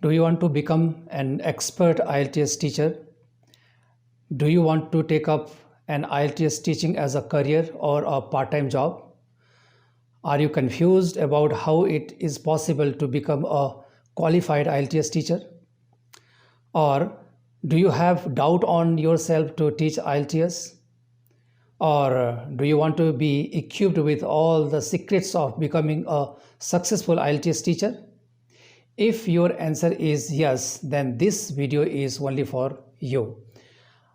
Do you want to become an expert IELTS teacher? Do you want to take up an IELTS teaching as a career or a part-time job? Are you confused about how it is possible to become a qualified IELTS teacher? Or do you have doubt on yourself to teach IELTS? Or do you want to be equipped with all the secrets of becoming a successful IELTS teacher? If your answer is yes, then this video is only for you.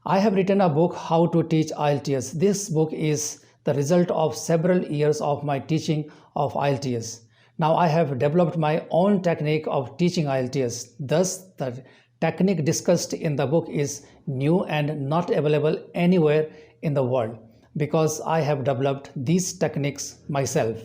I have written a book, How to Teach IELTS. This book is the result of several years of my teaching of IELTS. Now I have developed my own technique of teaching IELTS. Thus, the technique discussed in the book is new and not available anywhere in the world because I have developed these techniques myself.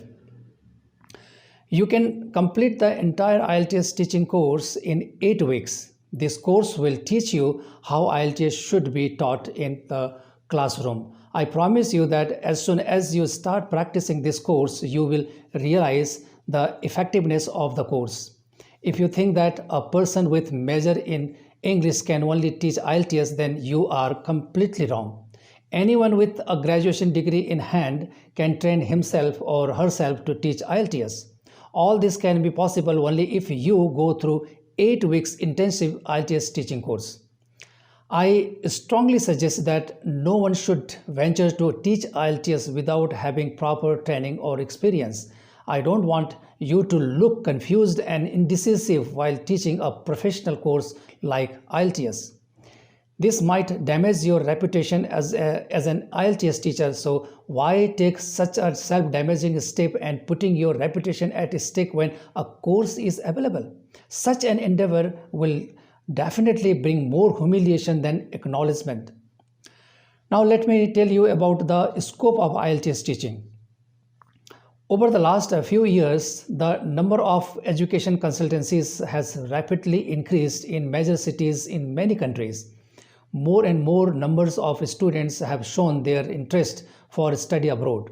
You can complete the entire IELTS teaching course in 8 weeks. This course will teach you how IELTS should be taught in the classroom. I promise you that as soon as you start practicing this course, you will realize the effectiveness of the course. If you think that a person with major in English can only teach IELTS, then you are completely wrong. Anyone with a graduation degree in hand can train himself or herself to teach IELTS. All this can be possible only if you go through 8 weeks intensive IELTS teaching course. I strongly suggest that no one should venture to teach IELTS without having proper training or experience. I don't want you to look confused and indecisive while teaching a professional course like IELTS. This might damage your reputation as an IELTS teacher, so why take such a self-damaging step and putting your reputation at stake when a course is available? Such an endeavor will definitely bring more humiliation than acknowledgement. Now let me tell you about the scope of IELTS teaching. Over the last few years, the number of education consultancies has rapidly increased in major cities in many countries. More and more numbers of students have shown their interest for study abroad.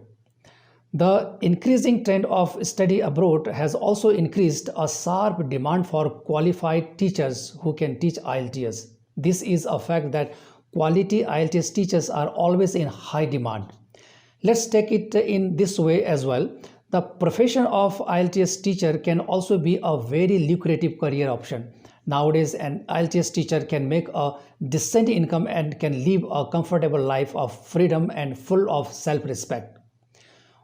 The increasing trend of study abroad has also increased a sharp demand for qualified teachers who can teach IELTS. This is a fact that quality IELTS teachers are always in high demand. Let's take it in this way as well. The profession of IELTS teacher can also be a very lucrative career option. Nowadays, an IELTS teacher can make a decent income and can live a comfortable life of freedom and full of self-respect.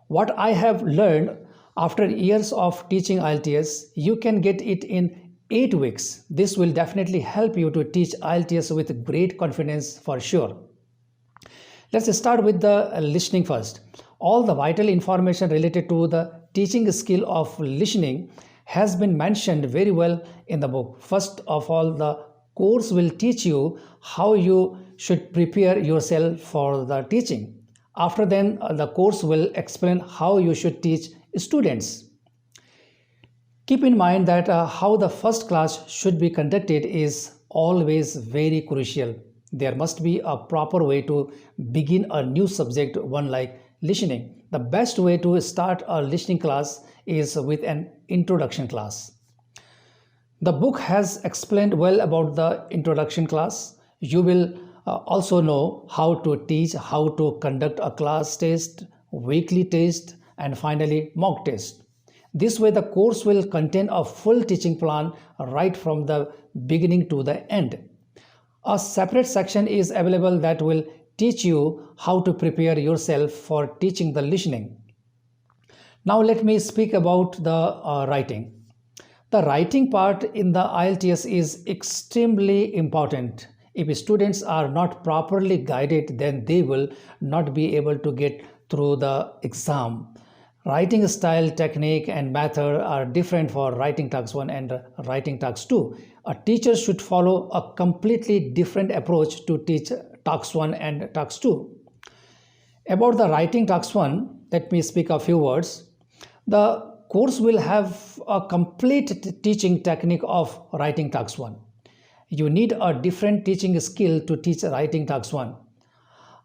What I have learned after years of teaching IELTS, you can get it in 8 weeks. This will definitely help you to teach IELTS with great confidence for sure. Let's start with the listening first. All the vital information related to the teaching skill of listening has been mentioned very well in the book. First of all, the course will teach you how you should prepare yourself for the teaching. After then, the course will explain how you should teach students. Keep in mind that how the first class should be conducted is always very crucial. There must be a proper way to begin a new subject, one like listening. The best way to start a listening class is with an introduction class. The book has explained well about the introduction class. You will also know how to teach, how to conduct a class test, weekly test, and finally mock test. This way the course will contain a full teaching plan right from the beginning to the end. A separate section is available that will teach you how to prepare yourself for teaching the listening. Now let me speak about the writing. The writing part in the IELTS is extremely important. If students are not properly guided, then they will not be able to get through the exam. Writing style, technique, and method are different for writing task 1 and writing task 2. A teacher should follow a completely different approach to teach task 1 and task 2. About the writing task 1, let me speak a few words. The course will have a complete teaching technique of writing task 1. You need a different teaching skill to teach writing task 1.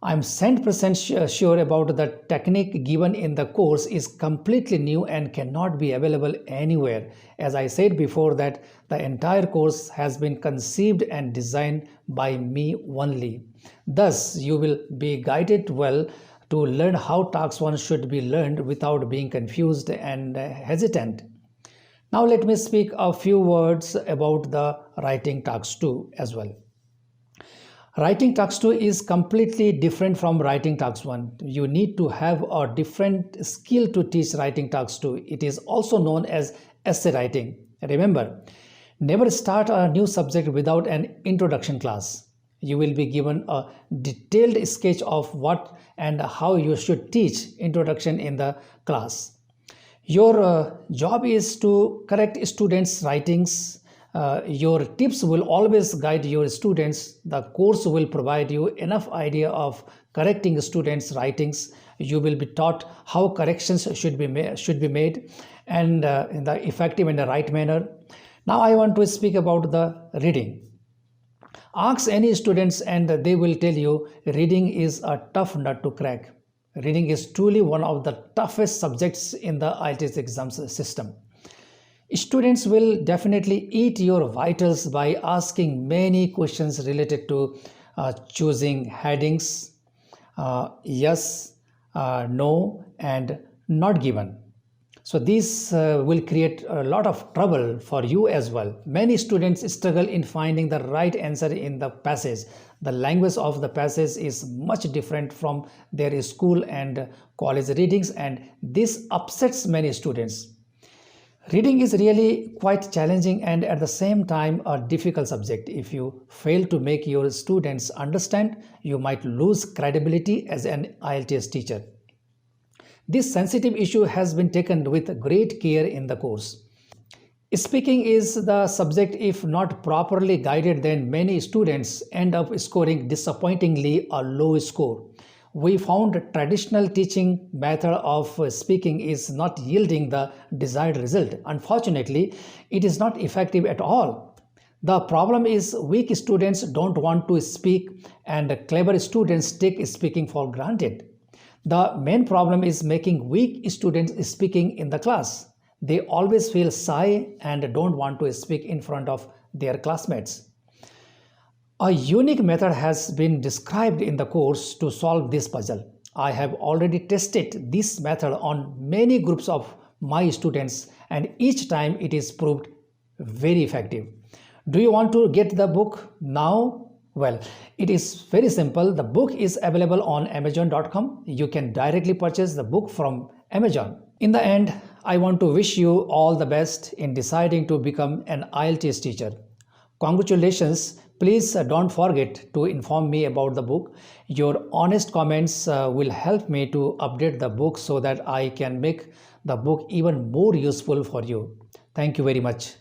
I'm 100% sure about the technique given in the course is completely new and cannot be available anywhere. As I said before that the entire course has been conceived and designed by me only. Thus, you will be guided well to learn how task 1 should be learned without being confused and hesitant. Now let me speak a few words about the writing task 2 as well. Writing task 2 is completely different from writing task 1. You need to have a different skill to teach writing task 2. It is also known as essay writing. Remember, never start a new subject without an introduction class. You will be given a detailed sketch of what and how you should teach introduction in the class. Your job is to correct students' writings. Your tips will always guide your students. The course will provide you enough idea of correcting students' writings. You will be taught how corrections should be made and in the effective and the right manner. Now I want to speak about the reading. Ask any students and they will tell you reading is a tough nut to crack. Reading is truly one of the toughest subjects in the IELTS exam system. Students will definitely eat your vitals by asking many questions related to choosing headings, yes, no, and not given. So this will create a lot of trouble for you as well. Many students struggle in finding the right answer in the passage. The language of the passage is much different from their school and college readings, and this upsets many students. Reading is really quite challenging and at the same time a difficult subject. If you fail to make your students understand, you might lose credibility as an IELTS teacher. This sensitive issue has been taken with great care in the course. Speaking is the subject. If not properly guided, then many students end up scoring disappointingly a low score. We found traditional teaching method of speaking is not yielding the desired result. Unfortunately, it is not effective at all. The problem is weak students don't want to speak and clever students take speaking for granted. The main problem is making weak students speaking in the class. They always feel shy and don't want to speak in front of their classmates. A unique method has been described in the course to solve this puzzle. I have already tested this method on many groups of my students and each time it is proved very effective. Do you want to get the book now? Well, it is very simple. The book is available on Amazon.com. You can directly purchase the book from Amazon. In the end, I want to wish you all the best in deciding to become an IELTS teacher. Congratulations. Please don't forget to inform me about the book. Your honest comments will help me to update the book so that I can make the book even more useful for you. Thank you very much.